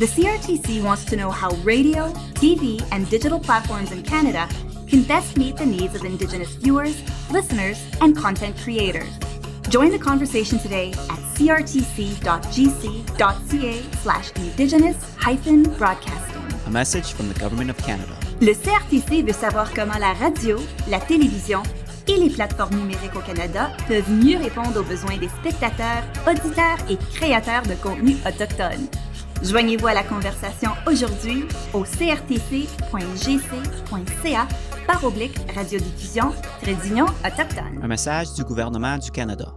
The CRTC wants to know how radio, TV, and digital platforms in Canada can best meet the needs of Indigenous viewers, listeners, and content creators. Join the conversation today at crtc.gc.ca/indigenous-broadcasting. A message from the Government of Canada. Le CRTC veut savoir comment la radio, la télévision et les plateformes numériques au Canada peuvent mieux répondre aux besoins des spectateurs, auditeurs et créateurs de contenu autochtones. Joignez-vous à la conversation aujourd'hui au crtc.gc.ca/radiodiffusion-union autochtone. Un message du gouvernement du Canada.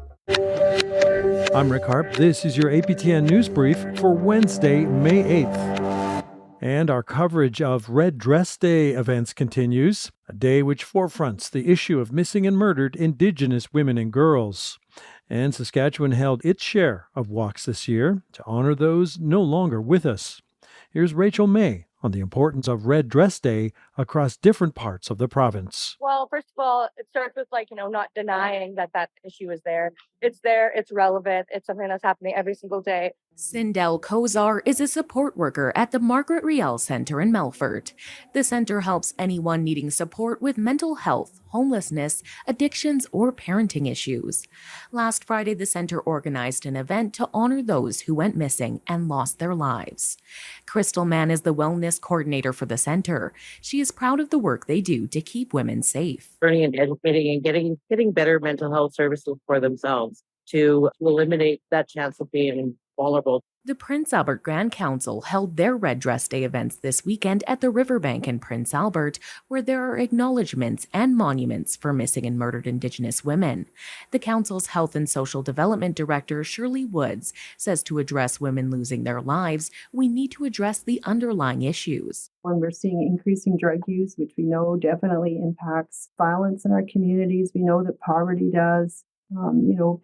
I'm Rick Harp. This is your APTN News Brief for Wednesday, May 8th. And our coverage of Red Dress Day events continues, a day which forefronts the issue of missing and murdered Indigenous women and girls. And Saskatchewan held its share of walks this year to honor those no longer with us. Here's Rachel May on the importance of Red Dress Day across different parts of the province. Well, first of all, it starts with not denying that issue is there. It's there, it's relevant, it's something that's happening every single day. Sindel Kozar is a support worker at the Margaret Riel Centre in Melfort. The centre helps anyone needing support with mental health, homelessness, addictions, or parenting issues. Last Friday, the centre organized an event to honor those who went missing and lost their lives. Crystal Mann is the wellness coordinator for the centre. She is proud of the work they do to keep women safe. Learning and educating and getting better mental health services for themselves to eliminate that chance of being vulnerable. The Prince Albert Grand Council held their Red Dress Day events this weekend at the Riverbank in Prince Albert, where there are acknowledgements and monuments for missing and murdered Indigenous women. The council's Health and Social Development Director, Shirley Woods, says to address women losing their lives, we need to address the underlying issues. When we're seeing increasing drug use, which we know definitely impacts violence in our communities, we know that poverty does.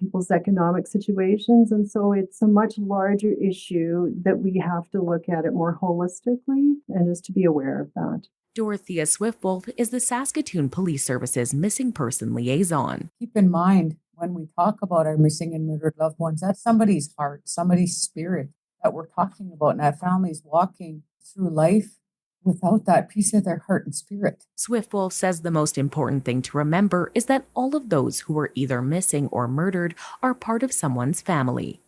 People's economic situations. And so it's a much larger issue that we have to look at it more holistically and just to be aware of that. Dorothea Swiftwolf is the Saskatoon Police Service's missing person liaison. Keep in mind, when we talk about our missing and murdered loved ones, that's somebody's heart, somebody's spirit that we're talking about, and that family's walking through life without that piece of their heart and spirit. Swiftwolf says the most important thing to remember is that all of those who are either missing or murdered are part of someone's family.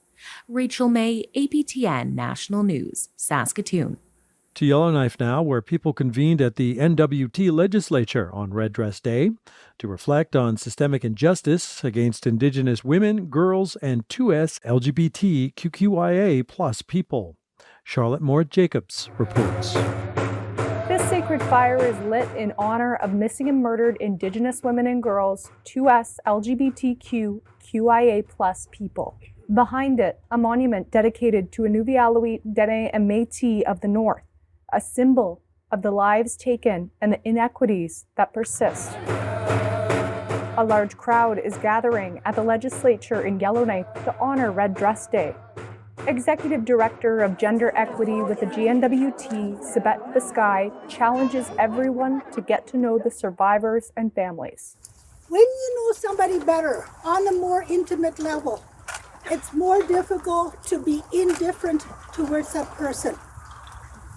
Rachel May, APTN National News, Saskatoon. To Yellowknife now, where people convened at the N.W.T legislature on Red Dress Day to reflect on systemic injustice against Indigenous women, girls, and 2S LGBTQIA+ people. Charlotte Moore-Jacobs reports. This sacred fire is lit in honor of missing and murdered Indigenous women and girls, 2S LGBTQIA+ people. Behind it, a monument dedicated to N.W.T, Dene, and Métis of the North, a symbol of the lives taken and the inequities that persist. A large crowd is gathering at the legislature in Yellowknife to honor Red Dress Day. Executive Director of Gender Equity with the N.W.T, Sibet Biscay, challenges everyone to get to know the survivors and families. When you know somebody better on a more intimate level, it's more difficult to be indifferent towards that person.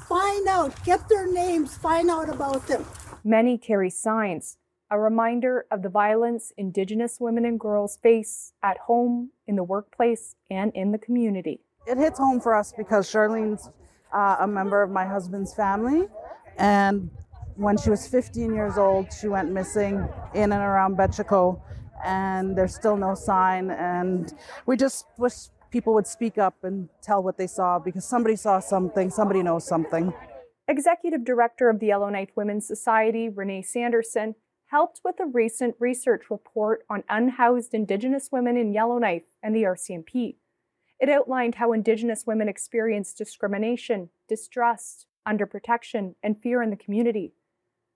Find out, get their names, find out about them. Many carry signs, a reminder of the violence Indigenous women and girls face at home, in the workplace, and in the community. It hits home for us because Charlene's a member of my husband's family, and when she was 15 years old, she went missing in and around Betchico, and there's still no sign, and we just wish people would speak up and tell what they saw, because somebody saw something, somebody knows something. Executive Director of the Yellowknife Women's Society, Renee Sanderson, helped with a recent research report on unhoused Indigenous women in Yellowknife and the RCMP. It outlined how Indigenous women experience discrimination, distrust, underprotection, and fear in the community.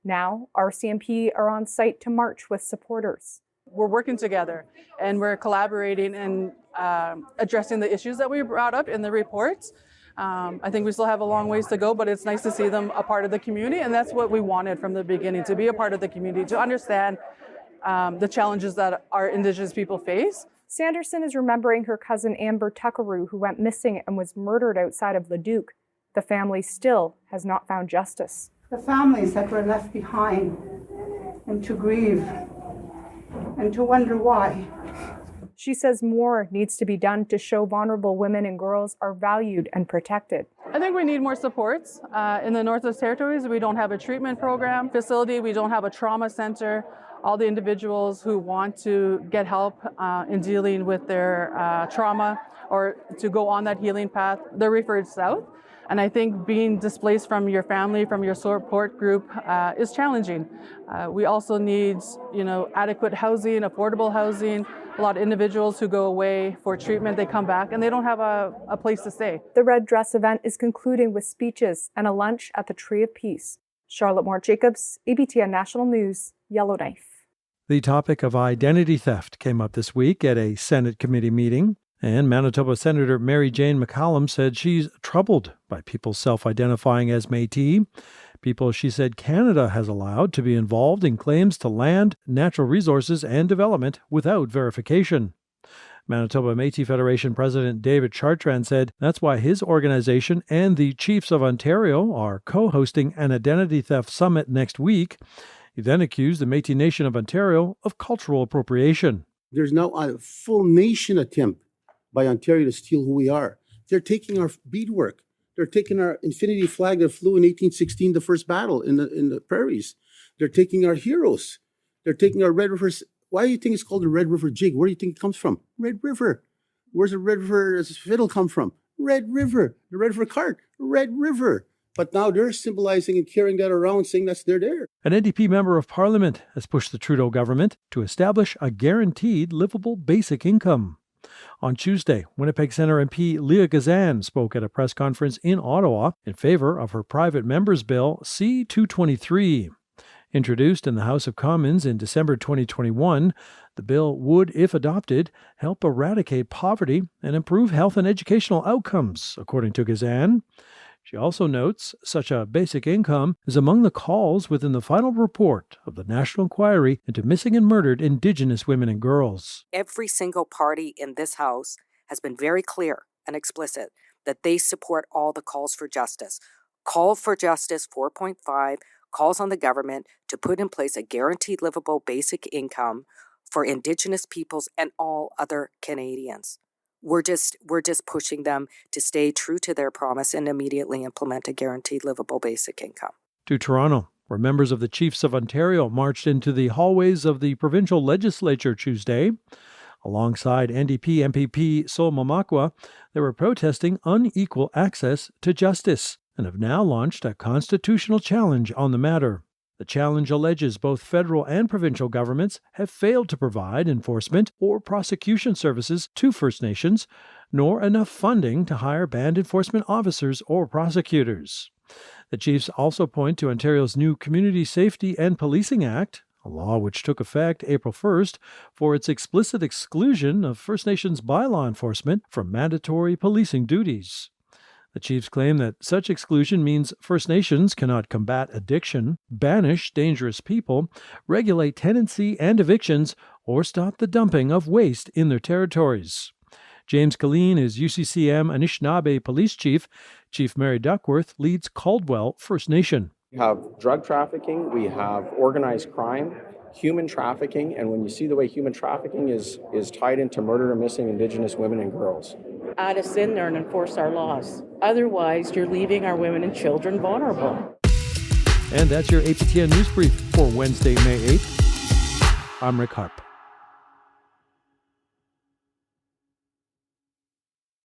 Now, RCMP are on site to march with supporters. We're working together and we're collaborating and addressing the issues that we brought up in the reports. I think we still have a long ways to go, but it's nice to see them a part of the community, and that's what we wanted from the beginning, to be a part of the community, to understand the challenges that our Indigenous people face. Sanderson is remembering her cousin Amber Tuckaroo, who went missing and was murdered outside of Leduc. The family still has not found justice. The families that were left behind, and to grieve and to wonder why. She says more needs to be done to show vulnerable women and girls are valued and protected. I think we need more supports. In the Northwest Territories, we don't have a treatment program facility. We don't have a trauma center. All the individuals who want to get help in dealing with their trauma or to go on that healing path, they're referred south. And I think being displaced from your family, from your support group is challenging. We also need, adequate housing, affordable housing. A lot of individuals who go away for treatment, they come back and they don't have a place to stay. The Red Dress event is concluding with speeches and a lunch at the Tree of Peace. Charlotte Moore-Jacobs, APTN National News, Yellowknife. The topic of identity theft came up this week at a Senate committee meeting, and Manitoba Senator Mary Jane McCallum said she's troubled by people self-identifying as Métis, people she said Canada has allowed to be involved in claims to land, natural resources, and development without verification. Manitoba Métis Federation President David Chartrand said that's why his organization and the Chiefs of Ontario are co-hosting an identity theft summit next week. He then accused the Métis Nation of Ontario of cultural appropriation. There's now a full nation attempt by Ontario to steal who we are. They're taking our beadwork. They're taking our infinity flag that flew in 1816, the first battle in the prairies. They're taking our heroes. They're taking our Red River. Why do you think it's called the Red River Jig? Where do you think it comes from? Red River. Where's the Red River fiddle come from? Red River. The Red River cart. Red River. But now they're symbolizing and carrying that around, saying that's they're there. An NDP member of Parliament has pushed the Trudeau government to establish a guaranteed livable basic income. On Tuesday, Winnipeg Centre MP Leah Gazan spoke at a press conference in Ottawa in favor of her private member's bill C-223. Introduced in the House of Commons in December 2021, the bill would, if adopted, help eradicate poverty and improve health and educational outcomes, according to Gazan. She also notes such a basic income is among the calls within the final report of the National Inquiry into Missing and Murdered Indigenous Women and Girls. Every single party in this House has been very clear and explicit that they support all the calls for justice. Call for Justice 4.5 calls on the government to put in place a guaranteed livable basic income for Indigenous peoples and all other Canadians. We're just pushing them to stay true to their promise and immediately implement a guaranteed livable basic income. To Toronto, where members of the Chiefs of Ontario marched into the hallways of the provincial legislature Tuesday. Alongside NDP MPP Sol Mamakwa, they were protesting unequal access to justice and have now launched a constitutional challenge on the matter. The challenge alleges both federal and provincial governments have failed to provide enforcement or prosecution services to First Nations, nor enough funding to hire band enforcement officers or prosecutors. The Chiefs also point to Ontario's new Community Safety and Policing Act, a law which took effect April 1st, for its explicit exclusion of First Nations bylaw enforcement from mandatory policing duties. The Chiefs claim that such exclusion means First Nations cannot combat addiction, banish dangerous people, regulate tenancy and evictions, or stop the dumping of waste in their territories. James Killeen is UCCM Anishinaabe Police Chief. Chief Mary Duckworth leads Caldwell First Nation. We have drug trafficking, we have organized crime, human trafficking, and when you see the way human trafficking is tied into murder and missing Indigenous women and girls. Add us in there and enforce our laws. Otherwise, you're leaving our women and children vulnerable. And that's your APTN News Brief for Wednesday, May 8th. I'm Rick Harp.